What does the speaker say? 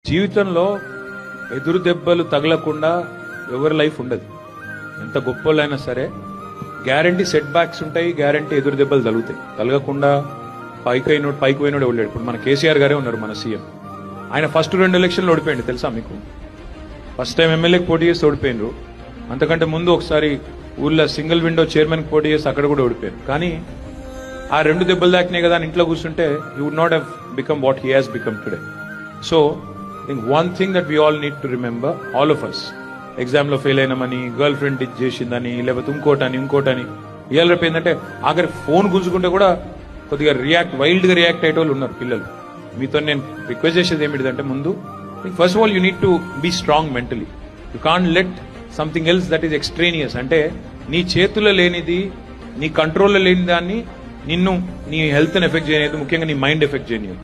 జీవితంలో ఎదురు దెబ్బలు తగలకుండా ఎవరి లైఫ్ ఉండదు. ఎంత గొప్పలైనా సరే గ్యారంటీ సెట్ బ్యాక్స్ ఉంటాయి, గ్యారంటీ ఎదురు దెబ్బలు తగులుతాయి. తగలకుండా పైకి పోయినోడు వెళ్ళాడు. ఇప్పుడు మన కేసీఆర్ గారే ఉన్నారు మన సీఎం. ఆయన ఫస్ట్ 2 ఎలక్షన్లు ఓడిపోయింది తెలుసా మీకు? ఫస్ట్ టైం ఎమ్మెల్యేకి పోటీ చేసి ఓడిపోయినరు. అంతకంటే ముందు ఒకసారి ఊళ్ళో సింగిల్ విండో చైర్మన్కి పోటీ చేసి అక్కడ కూడా ఓడిపోయారు. కానీ ఆ 2 దెబ్బలు దాకినాయి కదా అని ఇంట్లో కూర్చుంటే you would not have become what he has become today. So one thing that we all need to remember, all of us, ఎగ్జామ్లో ఫెయిల్ అయినామని, గర్ల్ ఫ్రెండ్ ఇది చేసిందని, లేకపోతే ఇంకోటని ఇవాళ రేపు ఏంటంటే ఆఖరి ఫోన్ గుంజుకుంటే కూడా కొద్దిగా వైల్డ్గా రియాక్ట్ అయ్యే వాళ్ళు ఉన్నారు పిల్లలు. మీతో నేను రిక్వెస్ట్ చేసేది ఏమిటిదంటే, ముందు first of all you need to be strong mentally. You can't let something else that is extraneous, అంటే నీ చేతుల్లో లేనిది, నీ కంట్రోల్లో లేని దాన్ని నీ హెల్త్ని ఎఫెక్ట్ చేయలేదు, ముఖ్యంగా నీ మైండ్ ఎఫెక్ట్ చేయలేదు.